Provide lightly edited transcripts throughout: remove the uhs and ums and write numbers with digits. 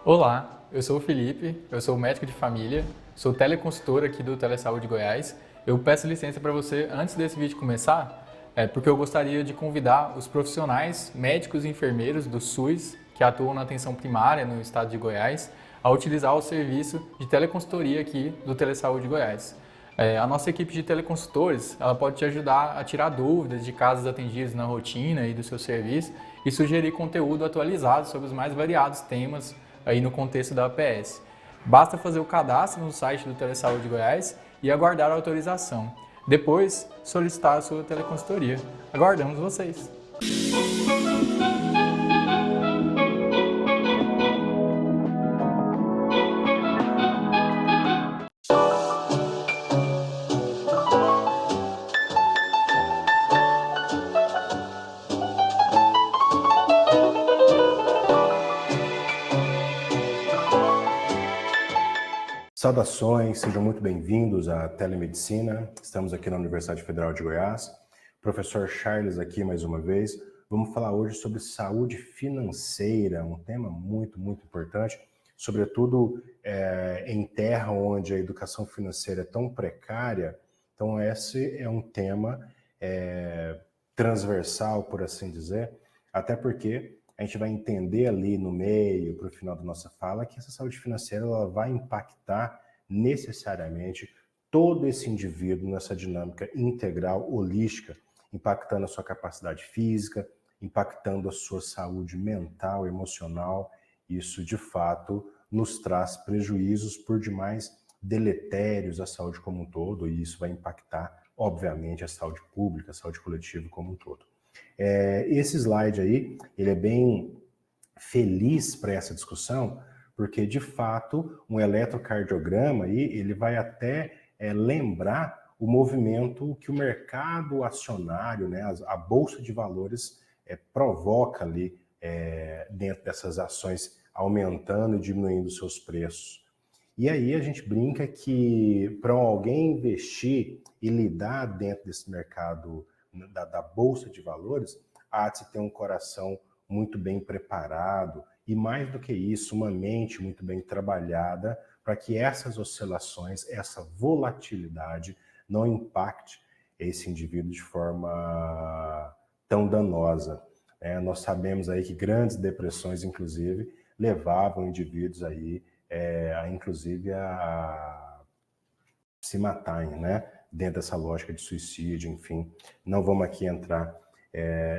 Olá, eu sou o Felipe, eu sou médico de família, sou teleconsultor aqui do Telesaúde Goiás. Eu peço licença para você antes desse vídeo começar, porque eu gostaria de convidar os profissionais, médicos e enfermeiros do SUS que atuam na atenção primária no estado de Goiás a utilizar o serviço de teleconsultoria aqui do Telesaúde Goiás. A nossa equipe de teleconsultores ela pode te ajudar a tirar dúvidas de casos atendidos na rotina e do seu serviço e sugerir conteúdo atualizado sobre os mais variados temas aí no contexto da APS. Basta fazer o cadastro no site do Telesaúde Goiás e aguardar a autorização. Depois, solicitar a sua teleconsultoria. Aguardamos vocês! Saudações, sejam muito bem-vindos à Telemedicina. Estamos aqui na Universidade Federal de Goiás. Professor Charles aqui mais uma vez. Vamos falar hoje sobre saúde financeira, um tema muito importante, sobretudo em terra onde a educação financeira é tão precária. Então esse é um tema transversal, por assim dizer, até porque a gente vai entender ali no meio, para o final da nossa fala, que essa saúde financeira ela vai impactar necessariamente todo esse indivíduo nessa dinâmica integral, holística, impactando a sua capacidade física, impactando a sua saúde mental, emocional. Isso, de fato, nos traz prejuízos por demais deletérios à saúde como um todo, e isso vai impactar, obviamente, a saúde pública, a saúde coletiva como um todo. Esse slide aí, ele é bem feliz para essa discussão, porque, de fato, um eletrocardiograma aí, ele vai até lembrar o movimento que o mercado acionário, né, a Bolsa de Valores, provoca ali dentro dessas ações, aumentando e diminuindo seus preços. E aí a gente brinca que para alguém investir e lidar dentro desse mercado da Bolsa de Valores, há de se ter um coração muito bem preparado e, mais do que isso, uma mente muito bem trabalhada para que essas oscilações, essa volatilidade não impacte esse indivíduo de forma tão danosa. Nós sabemos aí que grandes depressões, inclusive, levavam indivíduos aí, inclusive, a se matarem, né? Dentro dessa lógica de suicídio, enfim. Não vamos aqui entrar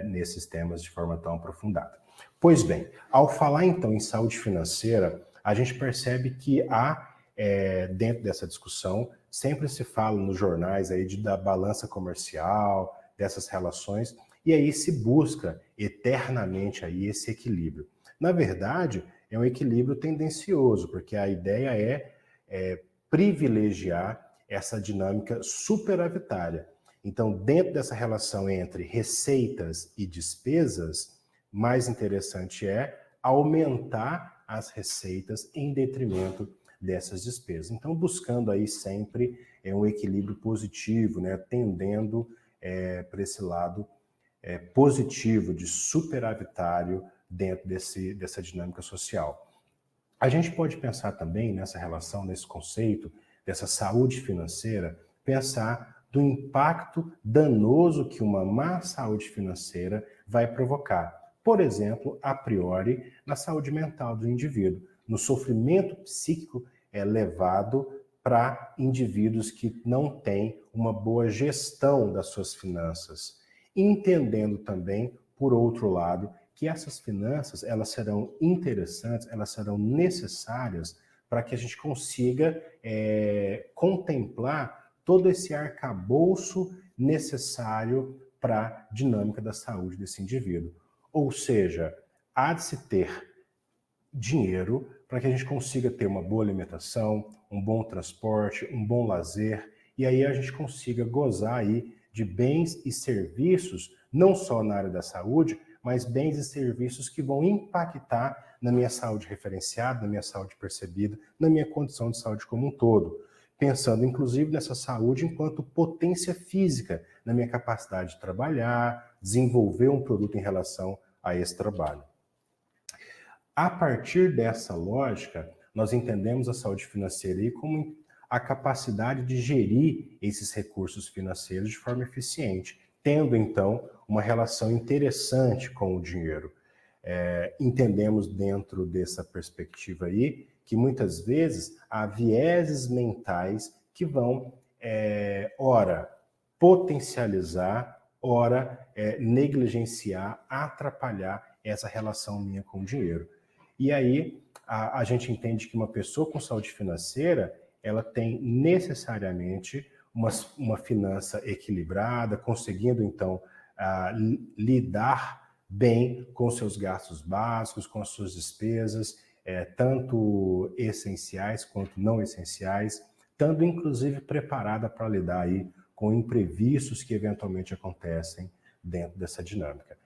nesses temas de forma tão aprofundada. Pois bem, ao falar então em saúde financeira, a gente percebe que há, dentro dessa discussão, sempre se fala nos jornais aí da balança comercial, dessas relações, e aí se busca eternamente aí esse equilíbrio. Na verdade, é um equilíbrio tendencioso, porque a ideia é privilegiar essa dinâmica superavitária. Então, dentro dessa relação entre receitas e despesas, mais interessante é aumentar as receitas em detrimento dessas despesas. Então, buscando aí sempre um equilíbrio positivo, né, tendendo para esse lado positivo de superavitário dentro dessa dinâmica social. A gente pode pensar também nessa relação, nesse conceito, dessa saúde financeira, pensar do impacto danoso que uma má saúde financeira vai provocar. Por exemplo, a priori, na saúde mental do indivíduo, no sofrimento psíquico levado para indivíduos que não têm uma boa gestão das suas finanças. Entendendo também, por outro lado, que essas finanças elas serão interessantes, elas serão necessárias para que a gente consiga contemplar todo esse arcabouço necessário para a dinâmica da saúde desse indivíduo. Ou seja, há de se ter dinheiro para que a gente consiga ter uma boa alimentação, um bom transporte, um bom lazer, e aí a gente consiga gozar aí de bens e serviços, não só na área da saúde, mas bens e serviços que vão impactar na minha saúde referenciada, na minha saúde percebida, na minha condição de saúde como um todo. Pensando, inclusive, nessa saúde enquanto potência física, na minha capacidade de trabalhar, desenvolver um produto em relação a esse trabalho. A partir dessa lógica, nós entendemos a saúde financeira aí como a capacidade de gerir esses recursos financeiros de forma eficiente, tendo então uma relação interessante com o dinheiro. Entendemos dentro dessa perspectiva aí que muitas vezes há vieses mentais que vão, ora, potencializar, ora, negligenciar, atrapalhar essa relação minha com o dinheiro. E aí a gente entende que uma pessoa com saúde financeira, ela tem necessariamente uma finança equilibrada, conseguindo então lidar bem com seus gastos básicos, com as suas despesas, tanto essenciais quanto não essenciais, estando inclusive preparada para lidar aí com imprevistos que eventualmente acontecem dentro dessa dinâmica.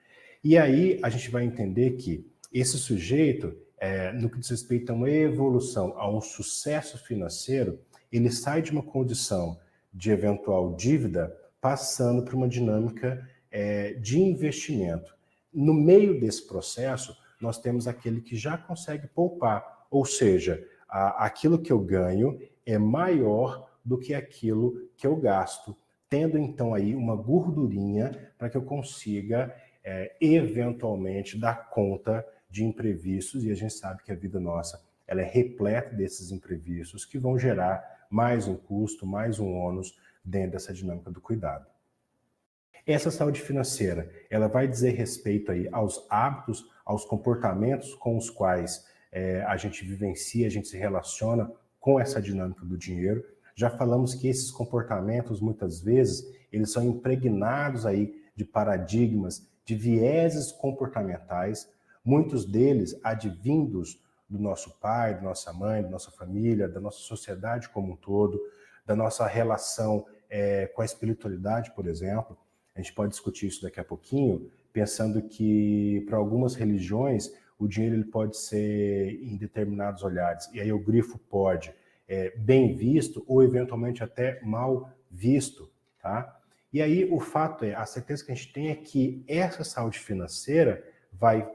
E aí a gente vai entender que esse sujeito, no que diz respeito a uma evolução, a um sucesso financeiro, ele sai de uma condição de eventual dívida, passando para uma dinâmica de investimento. No meio desse processo, nós temos aquele que já consegue poupar, ou seja, aquilo que eu ganho é maior do que aquilo que eu gasto, tendo então aí uma gordurinha para que eu consiga eventualmente dar conta de imprevistos, e a gente sabe que a vida nossa ela é repleta desses imprevistos que vão gerar mais um custo, mais um ônus dentro dessa dinâmica do cuidado. Essa saúde financeira, ela vai dizer respeito aí aos hábitos, aos comportamentos com os quais a gente vivencia, a gente se relaciona com essa dinâmica do dinheiro. Já falamos que esses comportamentos, muitas vezes, eles são impregnados aí de paradigmas, de vieses comportamentais, muitos deles advindos do nosso pai, da nossa mãe, da nossa família, da nossa sociedade como um todo, da nossa relação com a espiritualidade, por exemplo. A gente pode discutir isso daqui a pouquinho, pensando que para algumas religiões o dinheiro ele pode ser em determinados olhares, e aí o grifo pode, bem visto ou eventualmente até mal visto, tá? E aí o fato a certeza que a gente tem é que essa saúde financeira vai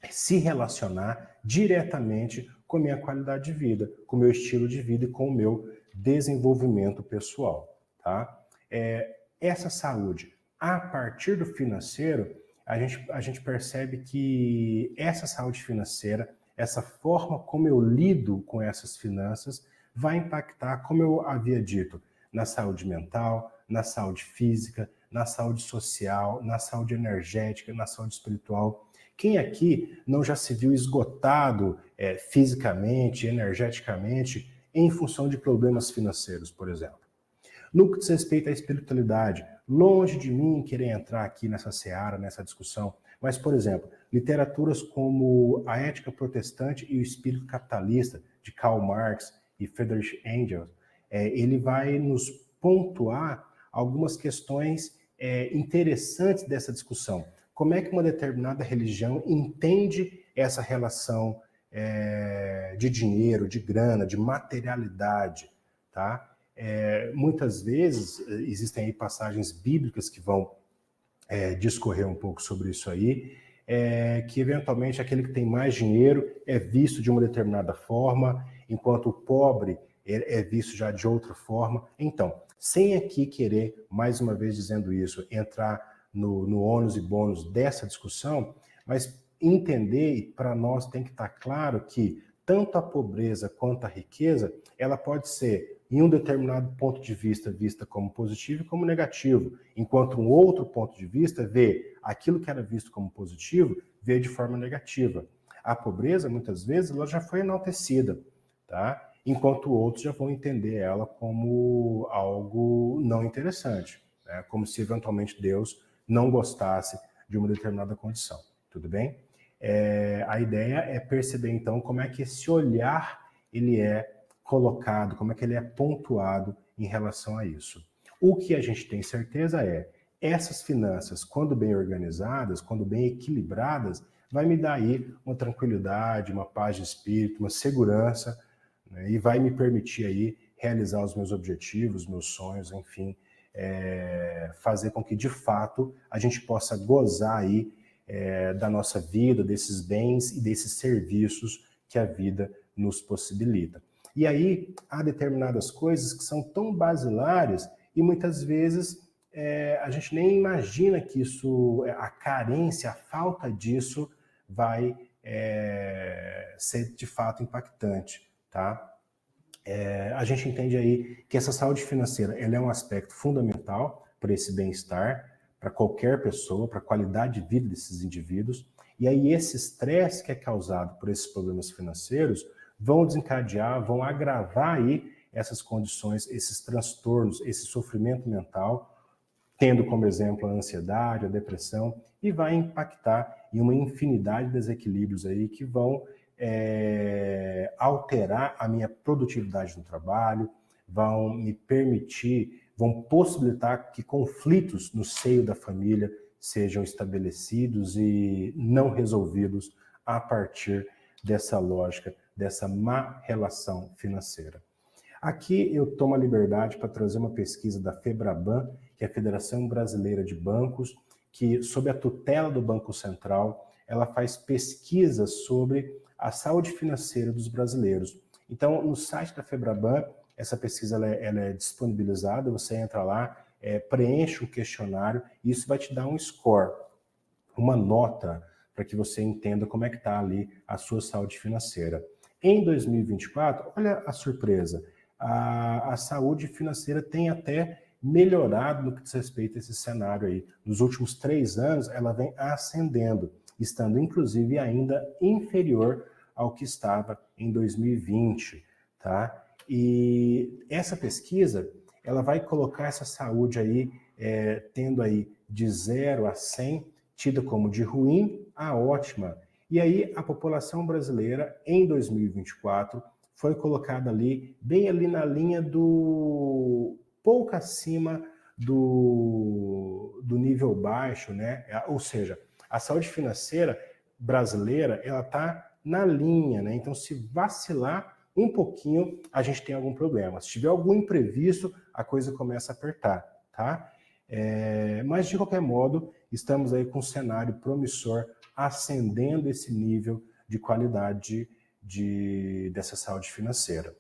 se relacionar diretamente com a minha qualidade de vida, com o meu estilo de vida e com o meu desenvolvimento pessoal, tá? Essa saúde, a partir do financeiro, a gente percebe que essa saúde financeira, essa forma como eu lido com essas finanças, vai impactar, como eu havia dito, na saúde mental, na saúde física, na saúde social, na saúde energética, na saúde espiritual. Quem aqui não já se viu esgotado fisicamente, energeticamente, em função de problemas financeiros, por exemplo? No que diz respeito à espiritualidade, longe de mim querer entrar aqui nessa seara, nessa discussão, mas, por exemplo, literaturas como A Ética Protestante e o Espírito Capitalista, de Karl Marx e Friedrich Engels, ele vai nos pontuar algumas questões interessantes dessa discussão. Como é que uma determinada religião entende essa relação de dinheiro, de grana, de materialidade, tá? Muitas vezes existem aí passagens bíblicas que vão discorrer um pouco sobre isso aí, que eventualmente aquele que tem mais dinheiro é visto de uma determinada forma, enquanto o pobre é visto já de outra forma. Então, sem aqui querer, mais uma vez dizendo isso, entrar no ônus e bônus dessa discussão, mas entender, e para nós tem que estar claro que tanto a pobreza quanto a riqueza, ela pode ser, em um determinado ponto de vista como positivo e como negativo, enquanto um outro ponto de vista vê aquilo que era visto como positivo, vê de forma negativa. A pobreza, muitas vezes, ela já foi enaltecida, tá? Enquanto outros já vão entender ela como algo não interessante, né? Como se eventualmente Deus não gostasse de uma determinada condição, tudo bem? A ideia é perceber, então, como é que esse olhar ele é colocado, como é que ele é pontuado em relação a isso. O que a gente tem certeza essas finanças, quando bem organizadas, quando bem equilibradas, vai me dar aí uma tranquilidade, uma paz de espírito, uma segurança, né, e vai me permitir aí realizar os meus objetivos, meus sonhos, enfim, fazer com que, de fato, a gente possa gozar aí da nossa vida, desses bens e desses serviços que a vida nos possibilita. E aí há determinadas coisas que são tão basilares e muitas vezes a gente nem imagina que isso, a carência, a falta disso vai ser de fato impactante, tá? A gente entende aí que essa saúde financeira ela é um aspecto fundamental para esse bem-estar, para qualquer pessoa, para a qualidade de vida desses indivíduos. E aí esse estresse que é causado por esses problemas financeiros vão desencadear, vão agravar aí essas condições, esses transtornos, esse sofrimento mental, tendo como exemplo a ansiedade, a depressão, e vai impactar em uma infinidade de desequilíbrios aí que vão alterar a minha produtividade no trabalho, vão me permitir, vão possibilitar que conflitos no seio da família sejam estabelecidos e não resolvidos a partir dessa lógica, dessa má relação financeira. Aqui eu tomo a liberdade para trazer uma pesquisa da FEBRABAN, que é a Federação Brasileira de Bancos, que, sob a tutela do Banco Central, ela faz pesquisas sobre a saúde financeira dos brasileiros. Então, no site da FEBRABAN, essa pesquisa ela é disponibilizada, você entra lá, preenche um questionário, e isso vai te dar um score, uma nota, para que você entenda como é que está ali a sua saúde financeira. Em 2024, olha a surpresa, a saúde financeira tem até melhorado no que diz respeito a esse cenário aí. Nos últimos 3 anos, ela vem ascendendo, estando inclusive ainda inferior ao que estava em 2020, tá? E essa pesquisa, ela vai colocar essa saúde aí, tendo aí de 0 a 100, tida como de ruim a ótima. E aí a população brasileira, em 2024, foi colocada ali, bem ali na linha do pouco acima do nível baixo, né? Ou seja, a saúde financeira brasileira, ela está na linha, né? Então, se vacilar um pouquinho, a gente tem algum problema. Se tiver algum imprevisto, a coisa começa a apertar, tá? Mas, de qualquer modo, estamos aí com um cenário promissor, ascendendo esse nível de qualidade dessa saúde financeira.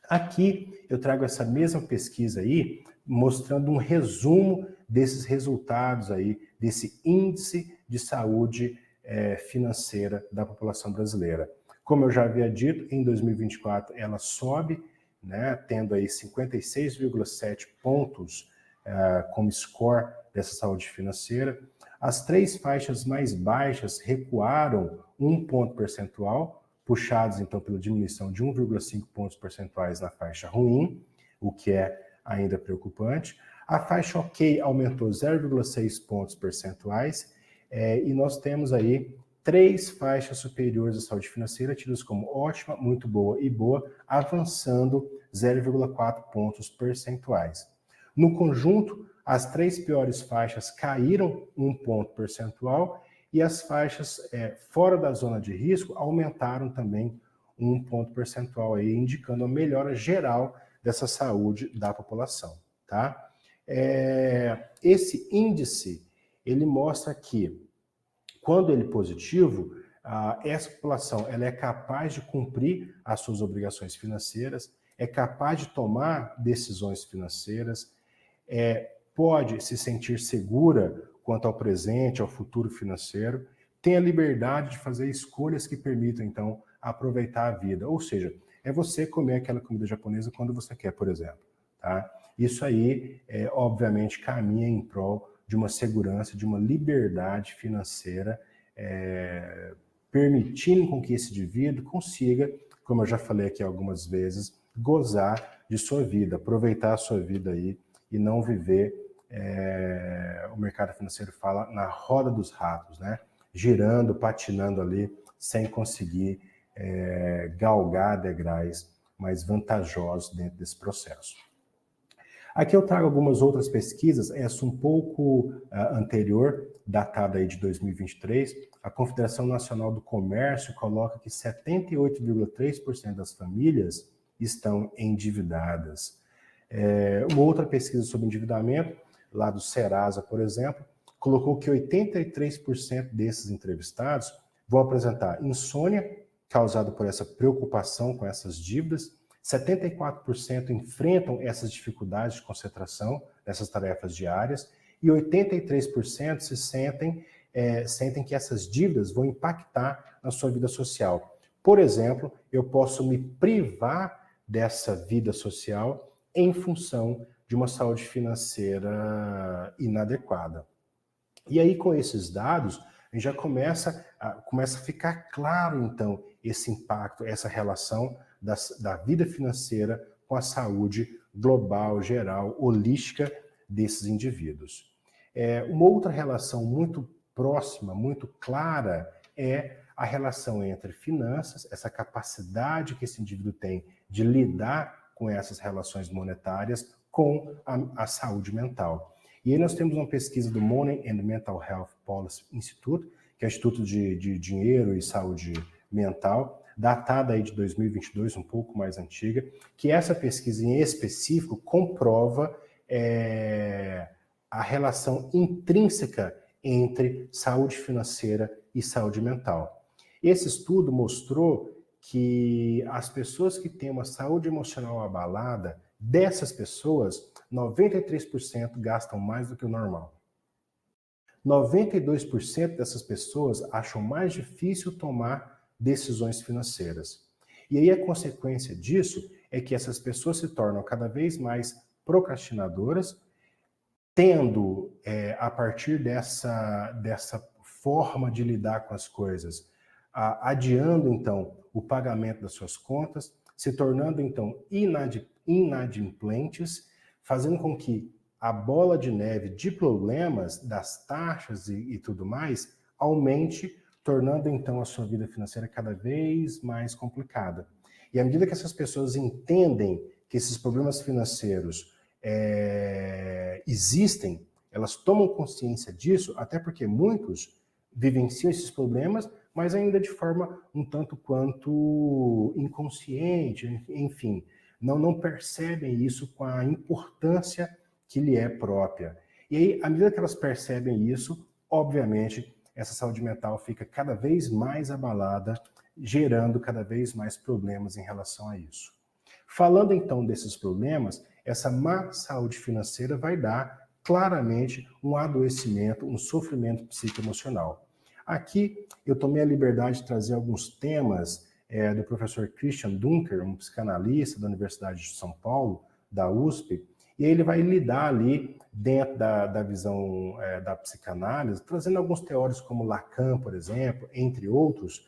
Aqui eu trago essa mesma pesquisa aí, mostrando um resumo desses resultados aí, desse índice de saúde financeira da população brasileira. Como eu já havia dito, em 2024 ela sobe, né, tendo aí 56,7 pontos como score dessa saúde financeira. As 3 faixas mais baixas recuaram 1 ponto percentual, puxados então pela diminuição de 1,5 pontos percentuais na faixa ruim, o que é ainda preocupante. A faixa OK aumentou 0,6 pontos percentuais e nós temos aí 3 faixas superiores à saúde financeira, tidas como ótima, muito boa e boa, avançando 0,4 pontos percentuais. No conjunto, as 3 piores faixas caíram 1 ponto percentual e as faixas fora da zona de risco aumentaram também 1 ponto percentual, aí, indicando a melhora geral dessa saúde da população. Tá? Esse índice, ele mostra que, quando ele é positivo, essa população ela é capaz de cumprir as suas obrigações financeiras, é capaz de tomar decisões financeiras, pode se sentir segura quanto ao presente, ao futuro financeiro, tem a liberdade de fazer escolhas que permitam, então, aproveitar a vida. Ou seja, é você comer aquela comida japonesa quando você quer, por exemplo. Tá? Isso aí, obviamente, caminha em prol de uma segurança, de uma liberdade financeira, permitindo com que esse indivíduo consiga, como eu já falei aqui algumas vezes, gozar de sua vida, aproveitar a sua vida aí e não viver, o mercado financeiro fala, na roda dos ratos, né? Girando, patinando ali, sem conseguir galgar degraus mais vantajosos dentro desse processo. Aqui eu trago algumas outras pesquisas, essa um pouco anterior, datada aí de 2023, a Confederação Nacional do Comércio coloca que 78,3% das famílias estão endividadas. Uma outra pesquisa sobre endividamento, lá do Serasa, por exemplo, colocou que 83% desses entrevistados vão apresentar insônia causada por essa preocupação com essas dívidas, 74% enfrentam essas dificuldades de concentração nessas tarefas diárias e 83% sentem que essas dívidas vão impactar na sua vida social. Por exemplo, eu posso me privar dessa vida social em função de uma saúde financeira inadequada. E aí, com esses dados, a gente já começa a ficar claro, então, esse impacto, essa relação da vida financeira com a saúde global, geral, holística desses indivíduos. Uma outra relação muito próxima, muito clara, é a relação entre finanças, essa capacidade que esse indivíduo tem de lidar com essas relações monetárias, com a saúde mental. E aí nós temos uma pesquisa do Money and Mental Health Policy Institute, que é o Instituto de Dinheiro e Saúde Mental, datada aí de 2022, um pouco mais antiga, que essa pesquisa em específico comprova a relação intrínseca entre saúde financeira e saúde mental. Esse estudo mostrou que as pessoas que têm uma saúde emocional abalada, dessas pessoas, 93% gastam mais do que o normal. 92% dessas pessoas acham mais difícil tomar decisões financeiras. E aí a consequência disso é que essas pessoas se tornam cada vez mais procrastinadoras, tendo, a partir dessa forma de lidar com as coisas, adiando, então, o pagamento das suas contas, se tornando, então, inadimplentes, fazendo com que a bola de neve de problemas, das taxas e tudo mais, aumente, tornando, então, a sua vida financeira cada vez mais complicada. E à medida que essas pessoas entendem que esses problemas financeiros existem, elas tomam consciência disso, até porque muitos vivenciam esses problemas, mas ainda de forma um tanto quanto inconsciente, enfim, não percebem isso com a importância que lhe é própria. E aí, à medida que elas percebem isso, obviamente, essa saúde mental fica cada vez mais abalada, gerando cada vez mais problemas em relação a isso. Falando então desses problemas, essa má saúde financeira vai dar claramente um adoecimento, um sofrimento psicoemocional. Aqui eu tomei a liberdade de trazer alguns temas do professor Christian Dunker, um psicanalista da Universidade de São Paulo, da USP, e ele vai lidar ali dentro da visão da psicanálise, trazendo alguns teóricos como Lacan, por exemplo, entre outros,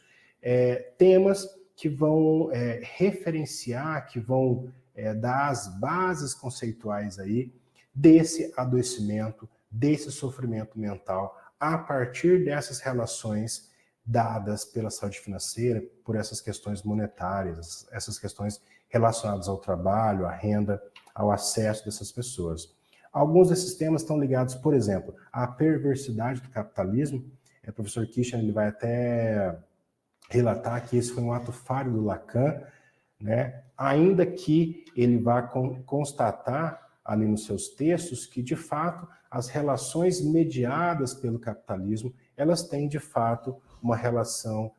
temas que vão referenciar, que vão dar as bases conceituais aí desse adoecimento, desse sofrimento mental, a partir dessas relações dadas pela saúde financeira, por essas questões monetárias, essas questões relacionadas ao trabalho, à renda, ao acesso dessas pessoas. Alguns desses temas estão ligados, por exemplo, à perversidade do capitalismo. O professor Christian ele vai até relatar que esse foi um ato falho do Lacan, né? Ainda que ele vá constatar ali nos seus textos que, de fato, as relações mediadas pelo capitalismo, elas têm, de fato, uma relação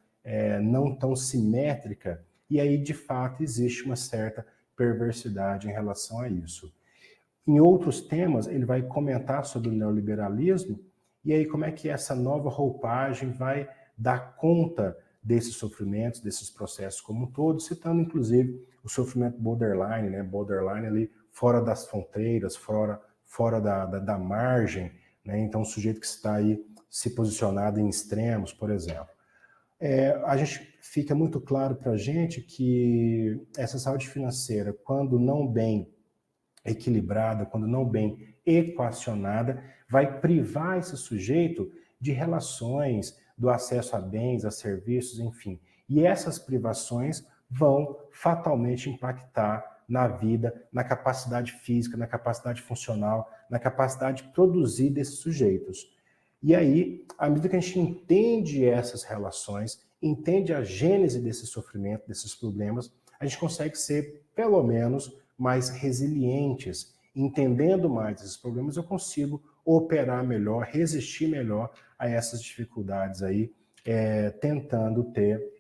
não tão simétrica, e aí, de fato, existe uma certa perversidade em relação a isso. Em outros temas, ele vai comentar sobre o neoliberalismo, e aí como é que essa nova roupagem vai dar conta desses sofrimentos, desses processos como um todo, citando, inclusive, o sofrimento borderline, né? Borderline ali fora das fronteiras, fora da margem, né? Então, o sujeito que está aí se posicionado em extremos, por exemplo. A gente fica muito claro para a gente que essa saúde financeira, quando não bem equilibrada, quando não bem equacionada, vai privar esse sujeito de relações, do acesso a bens, a serviços, enfim. E essas privações vão fatalmente impactar na vida, na capacidade física, na capacidade funcional, na capacidade de produzir desses sujeitos. E aí, à medida que a gente entende essas relações, entende a gênese desse sofrimento, desses problemas, a gente consegue ser, pelo menos, mais resilientes entendendo mais esses problemas, eu consigo operar melhor, resistir melhor a essas dificuldades aí, tentando ter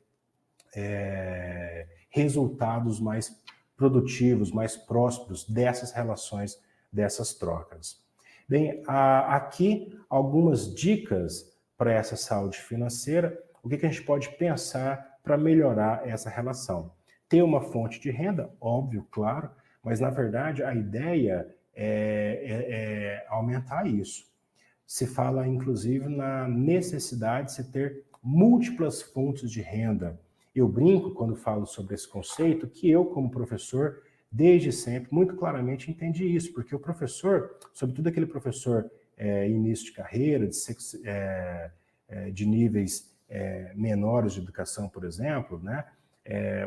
resultados mais produtivos, mais prósperos dessas relações, dessas trocas. Bem, aqui algumas dicas para essa saúde financeira, o que a gente pode pensar para melhorar essa relação. Ter uma fonte de renda, óbvio, claro, mas na verdade a ideia é aumentar isso. Se fala inclusive na necessidade de se ter múltiplas fontes de renda. Eu brinco quando falo sobre esse conceito que eu, como professor, desde sempre, muito claramente entendi isso, porque o professor, sobretudo aquele professor início de carreira, de níveis menores de educação, por exemplo, né?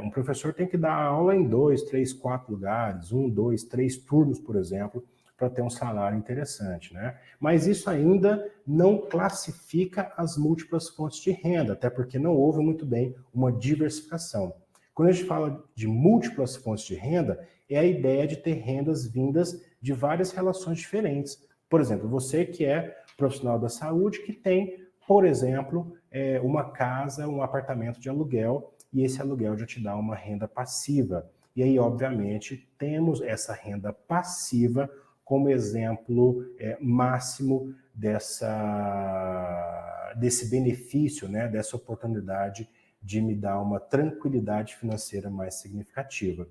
Um professor tem que dar aula em 2, 3, 4 lugares, 1, 2, 3 turnos, por exemplo, para ter um salário interessante, né? Mas isso ainda não classifica as múltiplas fontes de renda, até porque não houve muito bem uma diversificação. Quando a gente fala de múltiplas fontes de renda, é a ideia de ter rendas vindas de várias relações diferentes. Por exemplo, você que é profissional da saúde, que tem, por exemplo, uma casa, um apartamento de aluguel, e esse aluguel já te dá uma renda passiva. E aí, obviamente, temos essa renda passiva como exemplo máximo desse benefício, né, dessa oportunidade de me dar uma tranquilidade financeira mais significativa.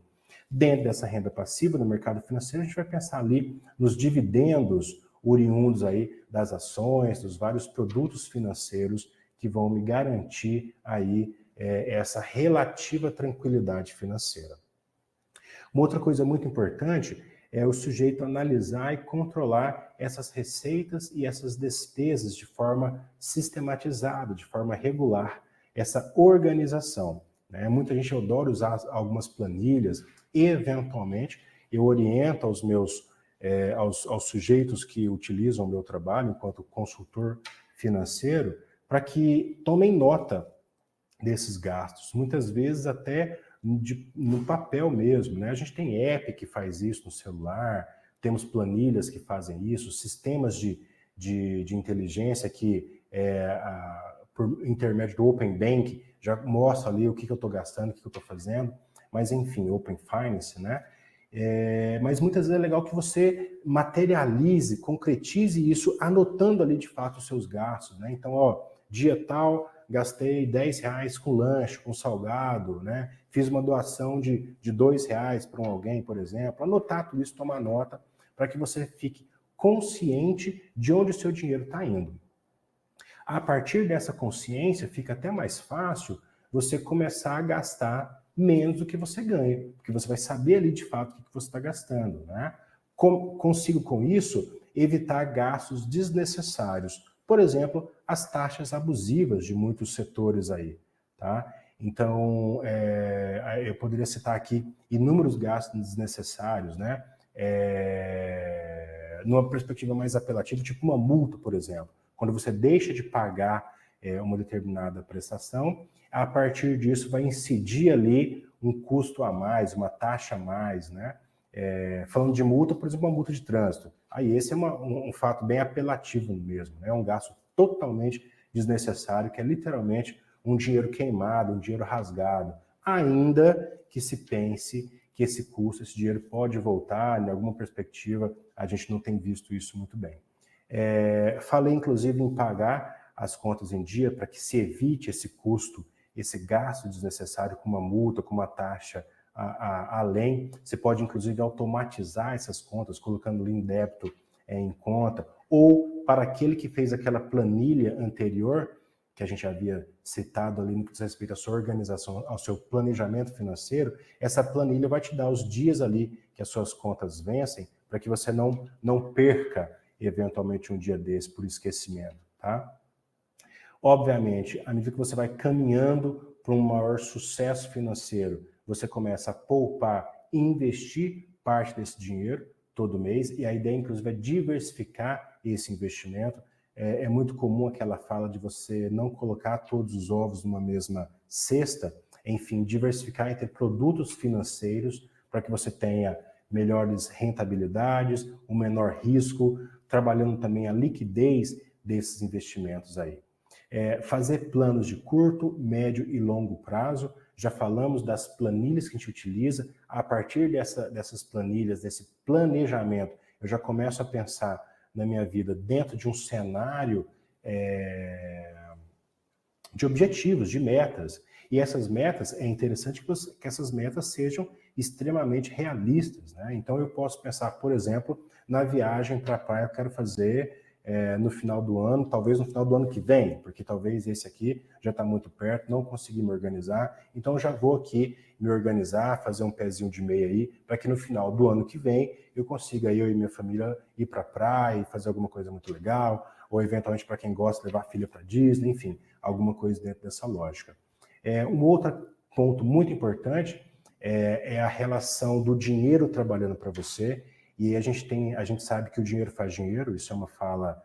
Dentro dessa renda passiva no mercado financeiro, a gente vai pensar ali nos dividendos oriundos aí das ações, dos vários produtos financeiros que vão me garantir aí essa relativa tranquilidade financeira. Uma outra coisa muito importante é o sujeito analisar e controlar essas receitas e essas despesas de forma sistematizada, de forma regular, essa organização. Né? Muita gente adora usar algumas planilhas, eventualmente eu oriento aos meus aos sujeitos que utilizam o meu trabalho enquanto consultor financeiro para que tomem nota desses gastos, muitas vezes até no papel mesmo, né? A gente tem app que faz isso no celular, temos planilhas que fazem isso, sistemas de inteligência que, por intermédio do Open Bank, já mostra ali o que eu estou gastando, o que eu estou fazendo, mas enfim, Open Finance, né? Mas muitas vezes é legal que você materialize, concretize isso, anotando ali de fato os seus gastos, né? Então, dia tal, gastei R$10 com lanche, com salgado, né? Fiz uma doação de R$2 para alguém, por exemplo. Anotar tudo isso, tomar nota, para que você fique consciente de onde o seu dinheiro está indo. A partir dessa consciência, fica até mais fácil você começar a gastar menos do que você ganha, porque você vai saber ali de fato o que você está gastando, né? Consigo com isso evitar gastos desnecessários. Por exemplo, as taxas abusivas de muitos setores aí, tá? Então, eu poderia citar aqui inúmeros gastos desnecessários, né? Numa perspectiva mais apelativa, tipo uma multa, por exemplo. Quando você deixa de pagar uma determinada prestação, a partir disso vai incidir ali um custo a mais, uma taxa a mais, né? Falando de multa, por exemplo, uma multa de trânsito. Aí esse é um fato bem apelativo mesmo, né? É um gasto totalmente desnecessário, que é literalmente um dinheiro queimado, um dinheiro rasgado, ainda que se pense que esse custo, esse dinheiro pode voltar, em alguma perspectiva, a gente não tem visto isso muito bem. Falei, inclusive, em pagar as contas em dia para que se evite esse custo, esse gasto desnecessário com uma multa, com uma taxa além. Você pode, inclusive, automatizar essas contas, colocando ali em débito em conta, ou para aquele que fez aquela planilha anterior, que a gente havia citado ali no que diz respeito à sua organização, ao seu planejamento financeiro, essa planilha vai te dar os dias ali que as suas contas vencem, para que você não perca eventualmente um dia desse por esquecimento, tá? Obviamente, à medida que você vai caminhando para um maior sucesso financeiro, você começa a poupar e investir parte desse dinheiro todo mês, e a ideia, inclusive, é diversificar esse investimento. É muito comum aquela fala de você não colocar todos os ovos numa mesma cesta, enfim, diversificar entre produtos financeiros para que você tenha melhores rentabilidades, um menor risco, trabalhando também a liquidez desses investimentos aí. Fazer planos de curto, médio e longo prazo. Já falamos das planilhas que a gente utiliza. A partir dessas planilhas, desse planejamento, eu já começo a pensar na minha vida dentro de um cenário de objetivos, de metas. E essas metas, é interessante que essas metas sejam extremamente realistas, né? Então eu posso pensar, por exemplo, na viagem para a praia que eu quero fazer no final do ano, talvez no final do ano que vem, porque talvez esse aqui já está muito perto, não consegui me organizar, então eu já vou aqui me organizar, fazer um pezinho de meia aí, para que no final do ano que vem eu consiga, eu e minha família, ir para a praia e fazer alguma coisa muito legal, ou eventualmente para quem gosta, levar a filha para Disney, enfim, alguma coisa dentro dessa lógica. Um outro ponto muito importante é a relação do dinheiro trabalhando para você. E a gente sabe que o dinheiro faz dinheiro, isso é uma fala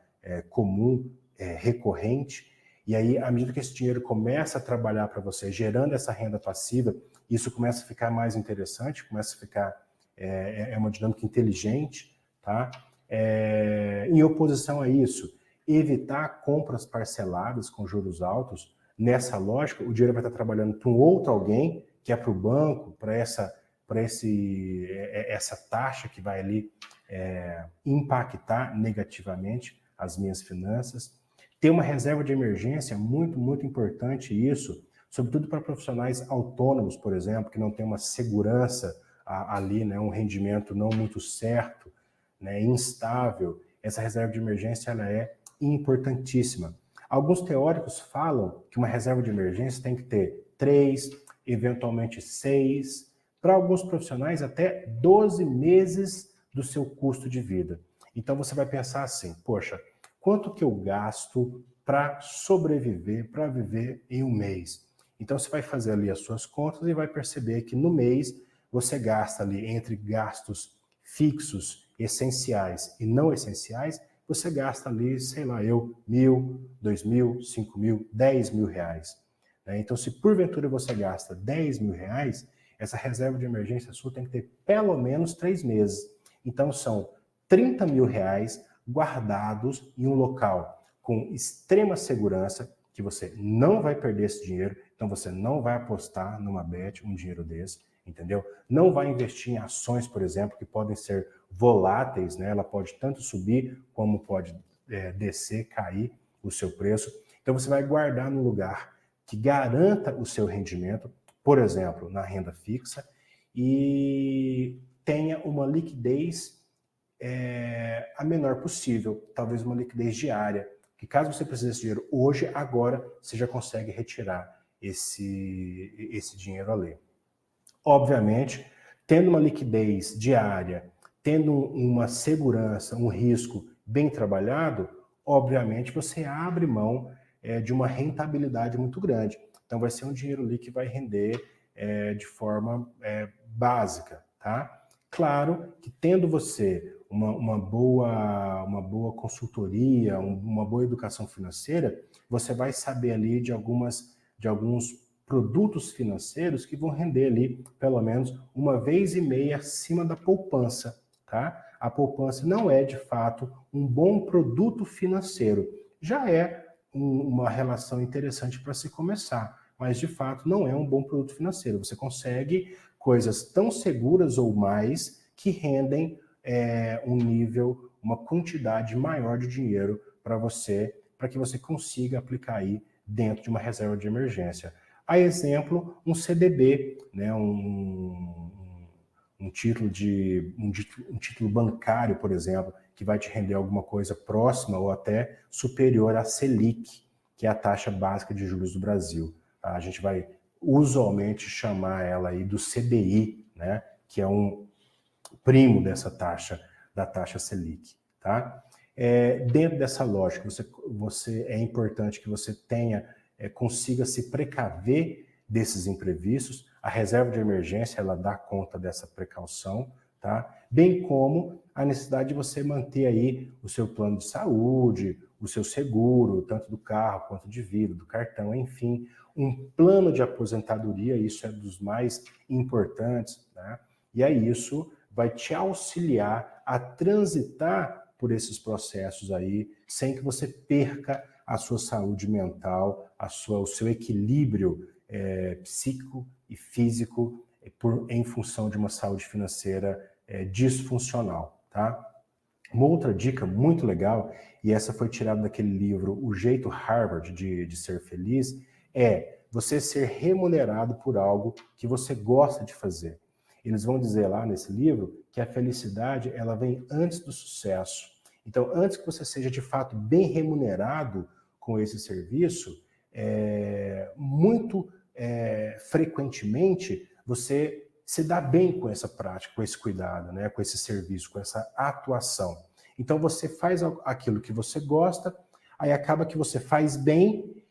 comum, recorrente. E aí, à medida que esse dinheiro começa a trabalhar para você, gerando essa renda passiva, isso começa a ficar mais interessante, começa a ficar uma dinâmica inteligente, tá? Em oposição a isso, evitar compras parceladas com juros altos. Nessa lógica, o dinheiro vai estar trabalhando para um outro alguém, que é para o banco, para essa taxa que vai ali impactar negativamente as minhas finanças. Ter uma reserva de emergência, muito, muito importante isso, sobretudo para profissionais autônomos, por exemplo, que não tem uma segurança ali, né, um rendimento não muito certo, né, instável. Essa reserva de emergência ela é importantíssima. Alguns teóricos falam que uma reserva de emergência tem que ter 3, eventualmente 6, para alguns profissionais até 12 meses do seu custo de vida. Então você vai pensar assim, poxa, quanto que eu gasto para sobreviver, para viver em um mês? Então você vai fazer ali as suas contas e vai perceber que no mês você gasta ali entre gastos fixos, essenciais e não essenciais, você gasta ali, sei lá, R$ 1.000, R$ 2.000, R$ 5.000, R$ 10.000. Então, se porventura você gasta R$ 10.000, essa reserva de emergência sua tem que ter pelo menos 3 meses. Então, são R$ 30.000 guardados em um local com extrema segurança, que você não vai perder esse dinheiro, então você não vai apostar numa bet um dinheiro desse, entendeu? Não vai investir em ações, por exemplo, que podem ser voláteis, né? Ela pode tanto subir como pode descer, cair o seu preço. Então você vai guardar num lugar que garanta o seu rendimento, por exemplo, na renda fixa, e tenha uma liquidez a menor possível, talvez uma liquidez diária, que caso você precise desse dinheiro hoje, agora, você já consegue retirar esse dinheiro ali. Obviamente, tendo uma liquidez diária, tendo uma segurança, um risco bem trabalhado, obviamente você abre mão de uma rentabilidade muito grande. Então vai ser um dinheiro ali que vai render de forma básica, tá? Claro que tendo você uma boa consultoria, uma boa educação financeira, você vai saber ali de alguns produtos financeiros que vão render ali pelo menos 1,5 vezes acima da poupança, tá? A poupança não é de fato um bom produto financeiro. Já é uma relação interessante para se começar, mas de fato não é um bom produto financeiro. Você consegue coisas tão seguras ou mais que rendem um nível, uma quantidade maior de dinheiro para você, para que você consiga aplicar aí dentro de uma reserva de emergência. A exemplo, um CDB, né, um título bancário, por exemplo, que vai te render alguma coisa próxima ou até superior à Selic, que é a taxa básica de juros do Brasil. A gente vai usualmente chamar ela aí do CDI, né, que é um primo dessa taxa, da taxa Selic, tá? Dentro dessa lógica, é importante que você consiga se precaver desses imprevistos. A reserva de emergência, ela dá conta dessa precaução, tá? Bem como a necessidade de você manter aí o seu plano de saúde, o seu seguro, tanto do carro quanto de vida, do cartão, enfim, um plano de aposentadoria, isso é dos mais importantes, né? E aí isso vai te auxiliar a transitar por esses processos aí, sem que você perca a sua saúde mental, o seu equilíbrio psíquico e físico em função de uma saúde financeira disfuncional, tá? Uma outra dica muito legal, e essa foi tirada daquele livro O Jeito Harvard de Ser Feliz, é você ser remunerado por algo que você gosta de fazer. Eles vão dizer lá nesse livro que a felicidade ela vem antes do sucesso. Então, antes que você seja de fato bem remunerado com esse serviço, muito frequentemente você se dá bem com essa prática, com esse cuidado, né, com esse serviço, com essa atuação. Então você faz aquilo que você gosta, aí acaba que você faz bem,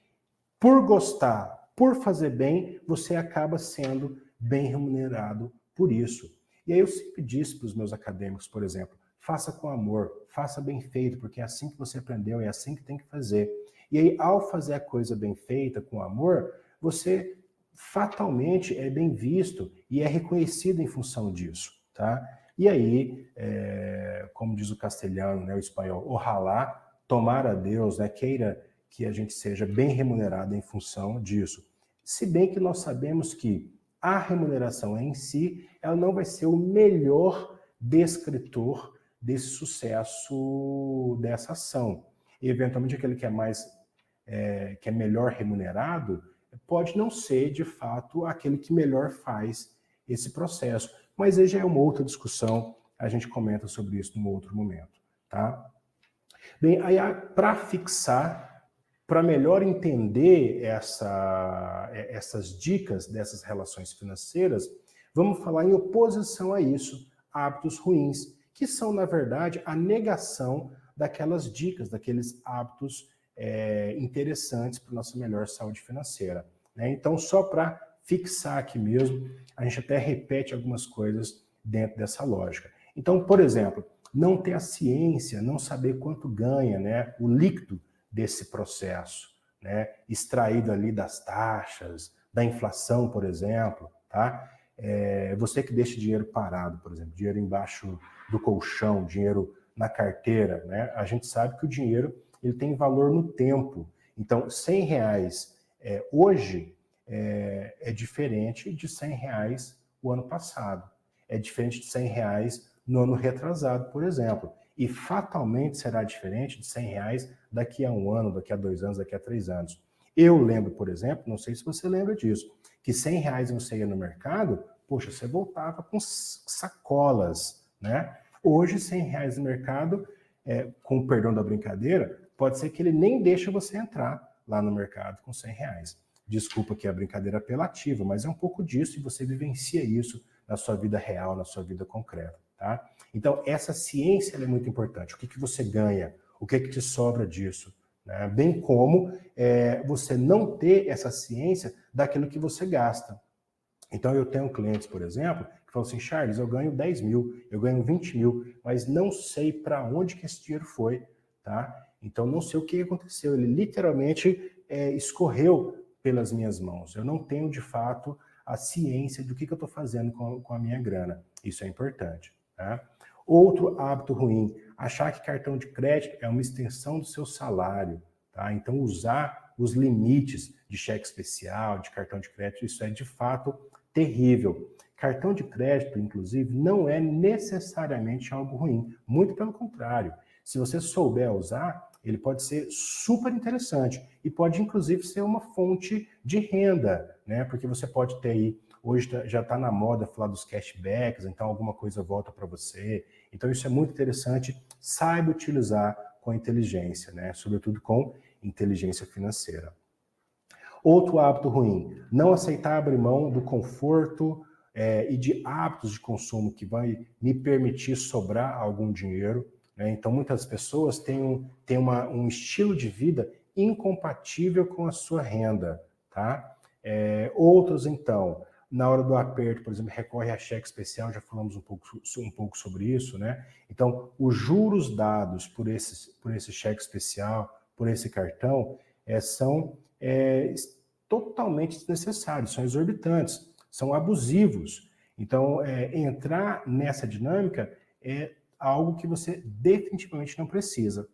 por gostar, por fazer bem, você acaba sendo bem remunerado por isso. E aí eu sempre disse para os meus acadêmicos, por exemplo, faça com amor, faça bem feito, porque é assim que você aprendeu, é assim que tem que fazer. E aí, ao fazer a coisa bem feita, com amor, você fatalmente é bem visto e é reconhecido em função disso, tá? E aí, como diz o castelhano, né, o espanhol, ojalá, tomara a Deus, né, queira que a gente seja bem remunerado em função disso. Se bem que nós sabemos que a remuneração em si, ela não vai ser o melhor descritor desse sucesso dessa ação. E, eventualmente, aquele que é melhor remunerado, pode não ser, de fato, aquele que melhor faz esse processo. Mas aí já é uma outra discussão, a gente comenta sobre isso num outro momento, tá? Bem, aí para fixar, para melhor entender essas dicas dessas relações financeiras, vamos falar em oposição a isso, hábitos ruins, que são, na verdade, a negação daquelas dicas, daqueles hábitos interessantes para a nossa melhor saúde financeira, né? Então, só para fixar aqui mesmo, a gente até repete algumas coisas dentro dessa lógica. Então, por exemplo, não ter a ciência, não saber quanto ganha, né, o líquido desse processo, né, extraído ali das taxas, da inflação, por exemplo, tá? Você que deixa dinheiro parado, por exemplo, dinheiro embaixo do colchão, dinheiro na carteira, né? A gente sabe que o dinheiro ele tem valor no tempo. Então, R$100 hoje é diferente de R$100 o ano passado. É diferente de R$100 no ano retrasado, por exemplo. E fatalmente será diferente de R$100 daqui a um ano, daqui a 2 anos, daqui a 3 anos. Eu lembro, por exemplo, não sei se você lembra disso, que R$100 você ia no mercado, poxa, você voltava com sacolas, né? Hoje, R$100 no mercado, com o perdão da brincadeira, pode ser que ele nem deixe você entrar lá no mercado com R$100. Desculpa que a brincadeira é apelativa, mas é um pouco disso e você vivencia isso na sua vida real, na sua vida concreta, tá? Então, essa ciência é muito importante. O que você ganha? O que te sobra disso? Né? Bem como você não ter essa ciência daquilo que você gasta. Então, eu tenho clientes, por exemplo, que falam assim, Charles, eu ganho 10 mil, eu ganho 20 mil, mas não sei para onde que esse dinheiro foi, tá? Então, não sei o que aconteceu. Ele literalmente escorreu pelas minhas mãos. Eu não tenho, de fato, a ciência do que eu estou fazendo com a minha grana. Isso é importante, tá? Outro hábito ruim, achar que cartão de crédito é uma extensão do seu salário, tá? Então, usar os limites de cheque especial, de cartão de crédito, isso é, de fato, terrível. Cartão de crédito, inclusive, não é necessariamente algo ruim. Muito pelo contrário. Se você souber usar, ele pode ser super interessante e pode, inclusive, ser uma fonte de renda, né? Porque você pode ter aí, hoje já está na moda falar dos cashbacks, então alguma coisa volta para você. Então isso é muito interessante. Saiba utilizar com inteligência, né? Sobretudo com inteligência financeira. Outro hábito ruim, não aceitar abrir mão do conforto e de hábitos de consumo que vai me permitir sobrar algum dinheiro. Né? Então, muitas pessoas têm um estilo de vida incompatível com a sua renda. Tá? Outros, então, na hora do aperto, por exemplo, recorre a cheque especial, já falamos um pouco sobre isso. Né? Então, os juros dados por esse cheque especial, por esse cartão, são totalmente desnecessários, são exorbitantes, são abusivos. Então, entrar nessa dinâmica é algo que você definitivamente não precisa.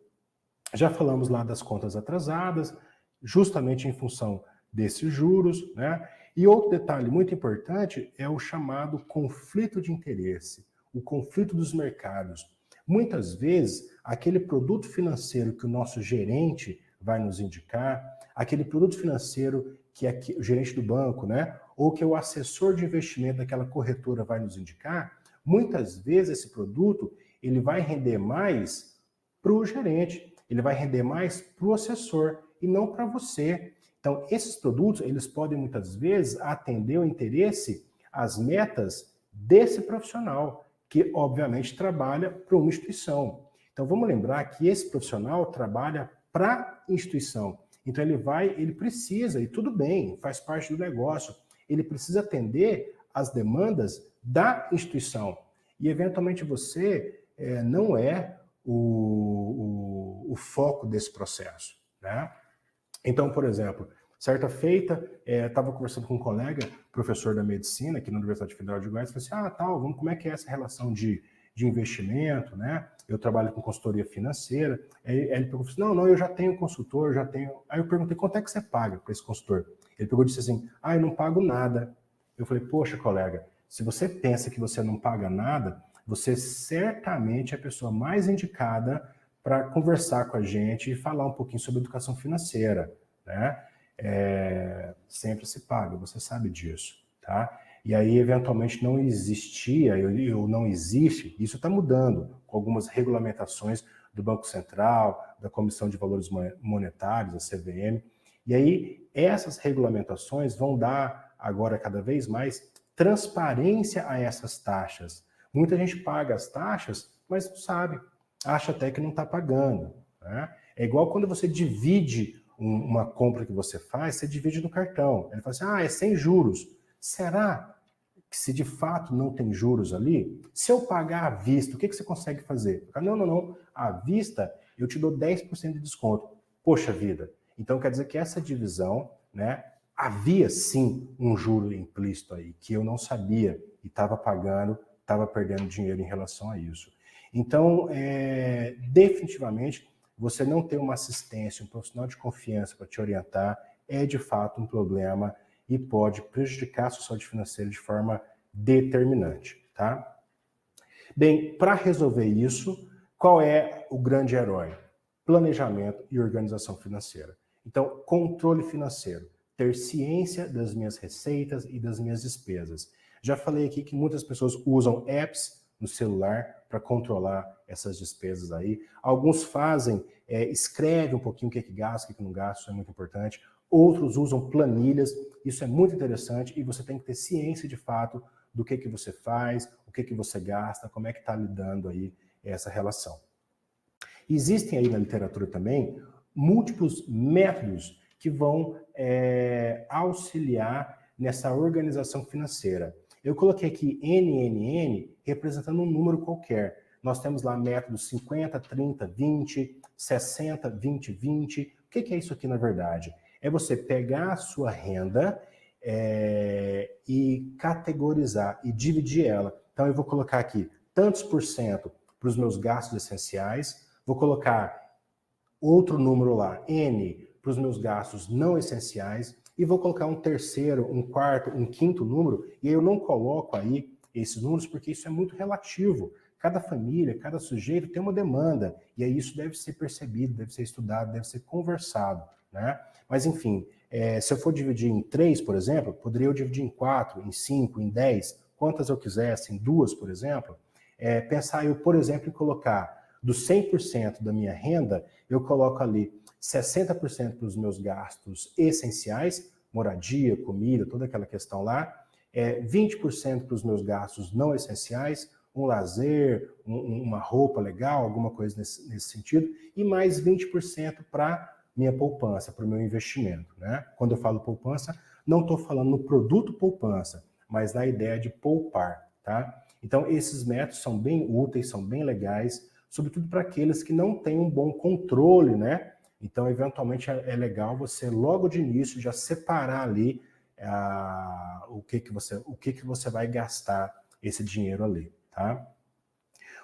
Já falamos lá das contas atrasadas, justamente em função desses juros, né? E outro detalhe muito importante é o chamado conflito de interesse, o conflito dos mercados. Muitas vezes, aquele produto financeiro que o nosso gerente vai nos indicar, aquele produto financeiro que é o gerente do banco, né? Ou que o assessor de investimento daquela corretora vai nos indicar, muitas vezes esse produto ele vai render mais para o gerente, ele vai render mais para o assessor e não para você. Então, esses produtos, eles podem muitas vezes atender o interesse, as metas desse profissional, que obviamente trabalha para uma instituição. Então, vamos lembrar que esse profissional trabalha para a instituição. Então, ele precisa, e tudo bem, faz parte do negócio, ele precisa atender às demandas da instituição. E, eventualmente, você não é o foco desse processo, né? Então, por exemplo, certa feita, estava conversando com um colega, professor da medicina, aqui na Universidade Federal de Goiás, falei assim, como é que é essa relação de investimento, né? Eu trabalho com consultoria financeira. Aí ele perguntou assim, não, eu já tenho consultor, já tenho... Aí eu perguntei, quanto é que você paga para esse consultor? Ele pegou e disse assim, eu não pago nada. Eu falei, poxa, colega, se você pensa que você não paga nada, você certamente é a pessoa mais indicada para conversar com a gente e falar um pouquinho sobre educação financeira, né? Sempre se paga, você sabe disso, tá? E aí, eventualmente, não existia, ou não existe, isso está mudando, com algumas regulamentações do Banco Central, da Comissão de Valores Monetários, a CVM, e aí essas regulamentações vão dar, agora cada vez mais, transparência a essas taxas. Muita gente paga as taxas, mas não sabe, acha até que não está pagando, né? É igual quando você divide uma compra que você faz, você divide no cartão. Ele fala assim, é sem juros. Será que se de fato não tem juros ali, se eu pagar à vista, o que você consegue fazer? Não. À vista, eu te dou 10% de desconto. Poxa vida. Então quer dizer que essa divisão, né, havia sim um juro implícito aí, que eu não sabia e estava pagando, estava perdendo dinheiro em relação a isso. Então, definitivamente, você não ter uma assistência, um profissional de confiança para te orientar, é de fato um problema e pode prejudicar a sua saúde financeira de forma determinante, tá? Bem, para resolver isso, qual é o grande herói? Planejamento e organização financeira. Então, controle financeiro, ter ciência das minhas receitas e das minhas despesas. Já falei aqui que muitas pessoas usam apps no celular para controlar essas despesas aí. Alguns fazem, escreve um pouquinho o que gasta, o que não gasta, isso é muito importante. Outros usam planilhas, isso é muito interessante e você tem que ter ciência de fato do que você faz, o que você gasta, como é que está lidando aí essa relação. Existem aí na literatura também múltiplos métodos que vão auxiliar nessa organização financeira. Eu coloquei aqui NNN representando um número qualquer. Nós temos lá métodos 50, 30, 20, 60, 20, 20. O que é isso aqui na verdade? É você pegar a sua renda e categorizar e dividir ela. Então eu vou colocar aqui tantos por cento para os meus gastos essenciais, vou colocar outro número lá, N, para os meus gastos não essenciais, e vou colocar um terceiro, um quarto, um quinto número, e eu não coloco aí esses números porque isso é muito relativo. Cada família, cada sujeito tem uma demanda, e aí isso deve ser percebido, deve ser estudado, deve ser conversado, né? Mas enfim, se eu for dividir em 3, por exemplo, poderia eu dividir em 4, em 5, em 10, quantas eu quisesse, em 2, por exemplo. Pensar eu, por exemplo, em colocar dos 100% da minha renda, eu coloco ali 60% para os meus gastos essenciais, moradia, comida, toda aquela questão lá, 20% para os meus gastos não essenciais, um lazer, uma roupa legal, alguma coisa nesse sentido, e mais 20% para minha poupança, para o meu investimento, né? Quando eu falo poupança, não estou falando no produto poupança, mas na ideia de poupar, tá? Então, esses métodos são bem úteis, são bem legais, sobretudo para aqueles que não têm um bom controle, né? Então, eventualmente, é legal você, logo de início, já separar ali o que você vai gastar esse dinheiro ali, tá?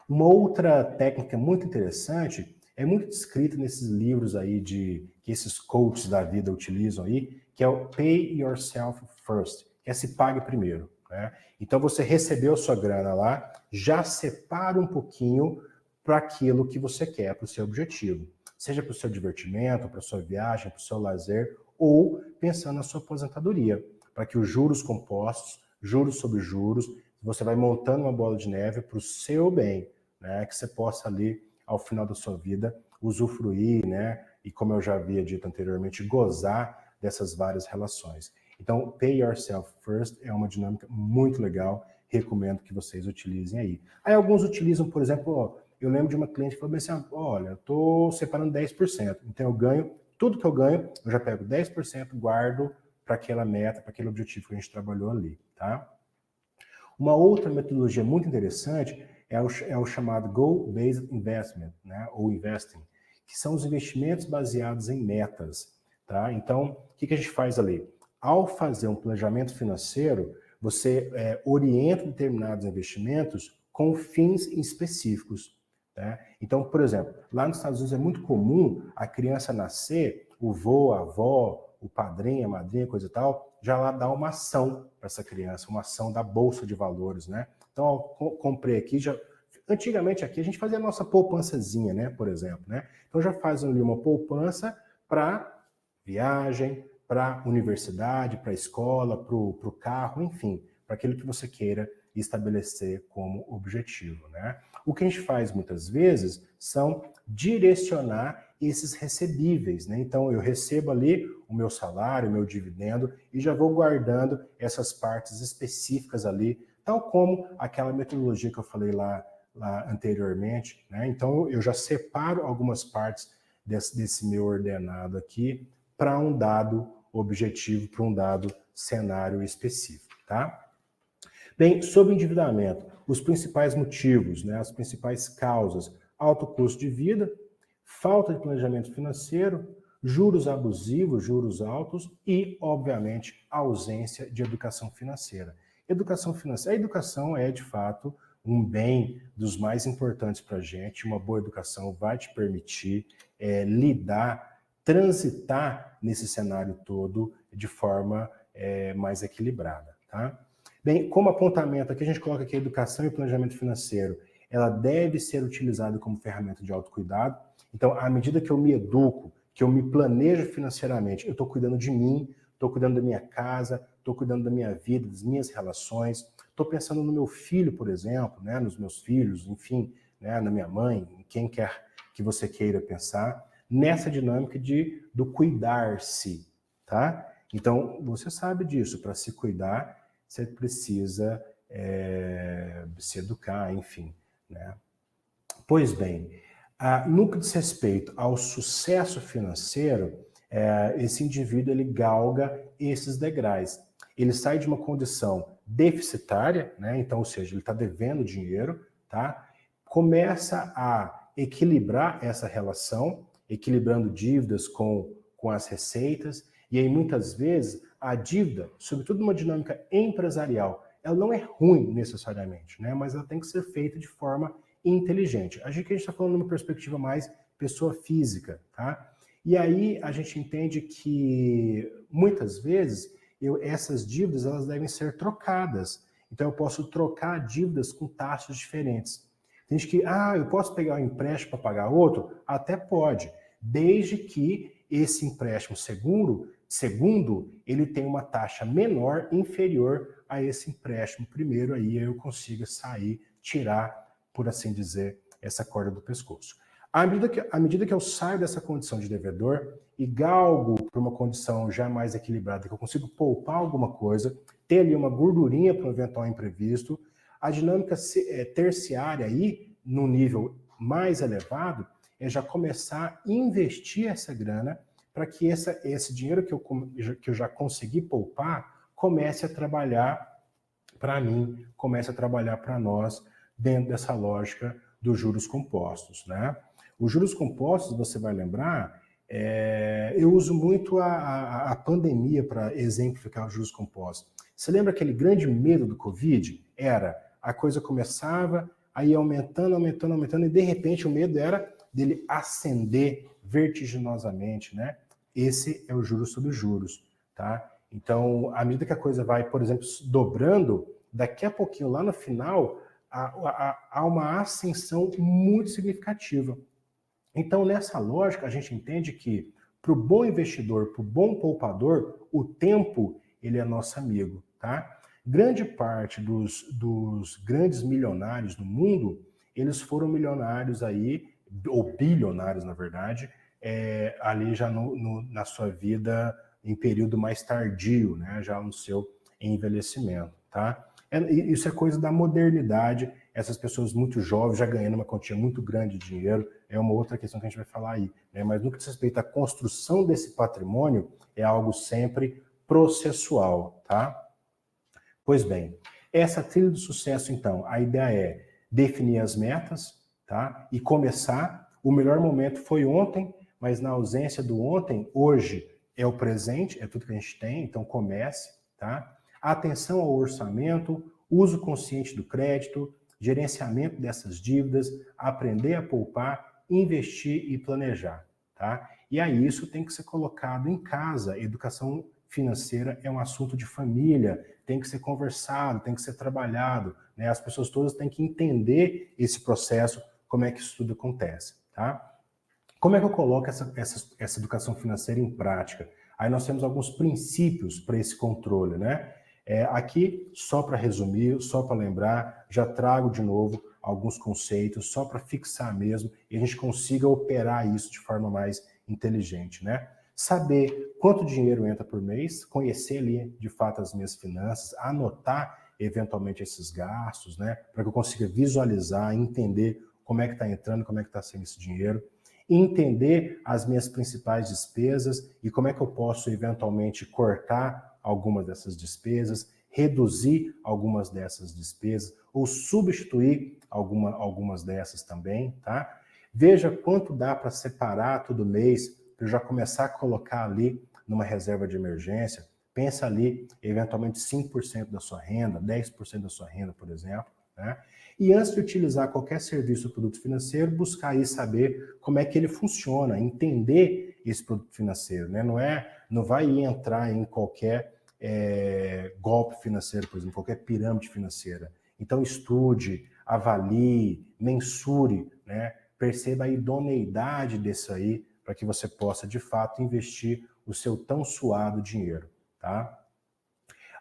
Uma outra técnica muito interessante, é muito descrita nesses livros aí que esses coaches da vida utilizam aí, que é o Pay Yourself First, que é se pague primeiro, né? Então você recebeu sua grana lá, já separa um pouquinho para aquilo que você quer, para o seu objetivo. Seja para o seu divertimento, para a sua viagem, para o seu lazer, ou pensando na sua aposentadoria, para que os juros compostos, juros sobre juros, você vai montando uma bola de neve para o seu bem, né? Que você possa ali, ao final da sua vida, usufruir, né? E como eu já havia dito anteriormente, gozar dessas várias relações. Então, Pay Yourself First é uma dinâmica muito legal, recomendo que vocês utilizem aí. Aí alguns utilizam, por exemplo, eu lembro de uma cliente que falou assim, olha, eu estou separando 10%, então eu ganho, tudo que eu ganho, eu já pego 10%, guardo para aquela meta, para aquele objetivo que a gente trabalhou ali, tá? Uma outra metodologia muito interessante é o chamado Goal-Based Investment, né, ou Investing, que são os investimentos baseados em metas. Tá? Então, o que a gente faz ali? Ao fazer um planejamento financeiro, você orienta determinados investimentos com fins específicos. Tá? Então, por exemplo, lá nos Estados Unidos é muito comum a criança nascer, o vô, a avó, o padrinho, a madrinha, coisa e tal, já lá dá uma ação para essa criança, uma ação da Bolsa de Valores, né? Então, eu comprei aqui, antigamente aqui a gente fazia a nossa poupançazinha, né, por exemplo, né? Então já faz ali uma poupança para viagem, para universidade, para escola, para o carro, enfim, para aquilo que você queira estabelecer como objetivo, né? O que a gente faz muitas vezes são direcionar esses recebíveis, né? Então eu recebo ali o meu salário, o meu dividendo e já vou guardando essas partes específicas ali, tal como aquela metodologia que eu falei lá anteriormente, né? Então eu já separo algumas partes desse meu ordenado aqui para um dado objetivo, para um dado cenário específico, tá? Bem, sobre endividamento, os principais motivos, né, as principais causas, alto custo de vida, falta de planejamento financeiro, juros abusivos, juros altos e, obviamente, ausência de educação financeira. A educação é, de fato, um bem dos mais importantes para a gente. Uma boa educação vai te permitir transitar nesse cenário todo de forma mais equilibrada, tá? Bem, como apontamento, aqui a gente coloca que a educação e planejamento financeiro, ela deve ser utilizada como ferramenta de autocuidado. Então, à medida que eu me educo, que eu me planejo financeiramente, eu estou cuidando de mim, estou cuidando da minha casa, estou cuidando da minha vida, das minhas relações, estou pensando no meu filho, por exemplo, né, nos meus filhos, enfim, né, na minha mãe, em quem quer que você queira pensar, nessa dinâmica do cuidar-se, tá? Então, você sabe disso, para se cuidar, você precisa se educar, enfim, né? Pois bem, no que diz respeito ao sucesso financeiro, esse indivíduo ele galga esses degraus. Ele sai de uma condição deficitária, né? Então, ou seja, ele está devendo dinheiro, tá? Começa a equilibrar essa relação, equilibrando dívidas com as receitas, e aí muitas vezes a dívida, sobretudo uma dinâmica empresarial, ela não é ruim necessariamente, né? Mas ela tem que ser feita de forma inteligente. A gente está falando numa perspectiva mais pessoa física, tá? E aí a gente entende que muitas vezes essas dívidas elas devem ser trocadas. Então eu posso trocar dívidas com taxas diferentes. Tem gente que, eu posso pegar um empréstimo para pagar outro? Até pode, desde que esse empréstimo segundo, ele tem uma taxa menor, inferior a esse empréstimo primeiro, aí eu consiga tirar, por assim dizer, essa corda do pescoço. À medida que eu saio dessa condição de devedor e galgo para uma condição já mais equilibrada, que eu consigo poupar alguma coisa, ter ali uma gordurinha para um eventual imprevisto, a dinâmica terciária aí, no nível mais elevado, é já começar a investir essa grana para que esse dinheiro que eu já consegui poupar comece a trabalhar para mim, comece a trabalhar para nós dentro dessa lógica dos juros compostos, né? Os juros compostos, você vai lembrar, Eu uso muito a pandemia para exemplificar os juros compostos. Você lembra aquele grande medo do Covid? Era, a coisa começava, aí aumentando, aumentando, aumentando, e de repente o medo era dele ascender vertiginosamente, né? Esse é o juros sobre juros, tá? Então, à medida que a coisa vai, por exemplo, dobrando, daqui a pouquinho, lá no final, há uma ascensão muito significativa. Então, nessa lógica, a gente entende que, para o bom investidor, para o bom poupador, o tempo ele é nosso amigo, tá? Grande parte dos grandes milionários do mundo, eles foram milionários aí, ou bilionários, na verdade, ali já na sua vida em período mais tardio, né? Já no seu envelhecimento, tá? Isso é coisa da modernidade, essas pessoas muito jovens já ganhando uma quantia muito grande de dinheiro, é uma outra questão que a gente vai falar aí, né? Mas no que diz respeito à construção desse patrimônio, é algo sempre processual, tá? Pois bem, essa trilha do sucesso, então, a ideia é definir as metas, tá? E começar. O melhor momento foi ontem, mas na ausência do ontem, hoje é o presente, é tudo que a gente tem, então comece, tá? Atenção ao orçamento, uso consciente do crédito, gerenciamento dessas dívidas, aprender a poupar, investir e planejar, tá? E aí isso tem que ser colocado em casa. Educação financeira é um assunto de família, tem que ser conversado, tem que ser trabalhado, né? As pessoas todas têm que entender esse processo, como é que isso tudo acontece, tá? Como é que eu coloco essa educação financeira em prática? Aí nós temos alguns princípios para esse controle, né? Aqui, só para resumir, só para lembrar, já trago de novo alguns conceitos, só para fixar mesmo, e a gente consiga operar isso de forma mais inteligente, né? Saber quanto dinheiro entra por mês, conhecer ali, de fato, as minhas finanças, anotar, eventualmente, esses gastos, né? Para que eu consiga visualizar, entender como é que está entrando, como é que está sendo esse dinheiro, entender as minhas principais despesas e como é que eu posso, eventualmente, cortar algumas dessas despesas, reduzir algumas dessas despesas ou substituir algumas dessas também, tá? Veja quanto dá para separar todo mês, para eu já começar a colocar ali numa reserva de emergência. Pensa ali, eventualmente, 5% da sua renda, 10% da sua renda, por exemplo, né? E antes de utilizar qualquer serviço ou produto financeiro, buscar aí saber como é que ele funciona, entender esse produto financeiro, né? Não vai entrar em qualquer golpe financeiro, por exemplo, qualquer pirâmide financeira. Então estude, avalie, mensure, né? Perceba a idoneidade disso aí, para que você possa, de fato, investir o seu tão suado dinheiro, tá?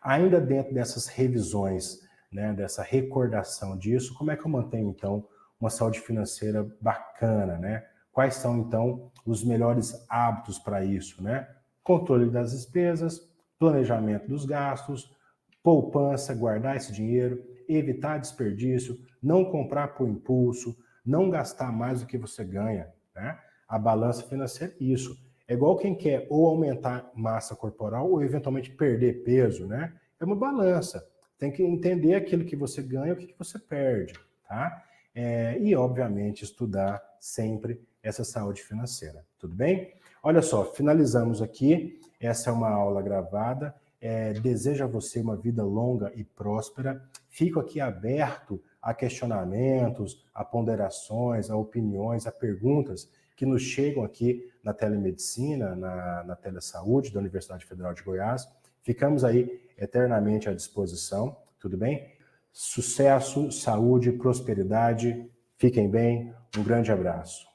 Ainda dentro dessas revisões, né, dessa recordação disso, como é que eu mantenho, então, uma saúde financeira bacana, né? Quais são, então, os melhores hábitos para isso, né? Controle das despesas, planejamento dos gastos, poupança, guardar esse dinheiro, evitar desperdício, não comprar por impulso, não gastar mais do que você ganha, né? A balança financeira, isso. É igual quem quer ou aumentar massa corporal ou eventualmente perder peso, né? É uma balança. Tem que entender aquilo que você ganha e o que você perde, tá? E, obviamente, estudar sempre essa saúde financeira, tudo bem? Olha só, finalizamos aqui. Essa é uma aula gravada. Desejo a você uma vida longa e próspera. Fico aqui aberto a questionamentos, a ponderações, a opiniões, a perguntas que nos chegam aqui na telemedicina, na telesaúde da Universidade Federal de Goiás. Ficamos aí eternamente à disposição, tudo bem? Sucesso, saúde, prosperidade. Fiquem bem. Um grande abraço.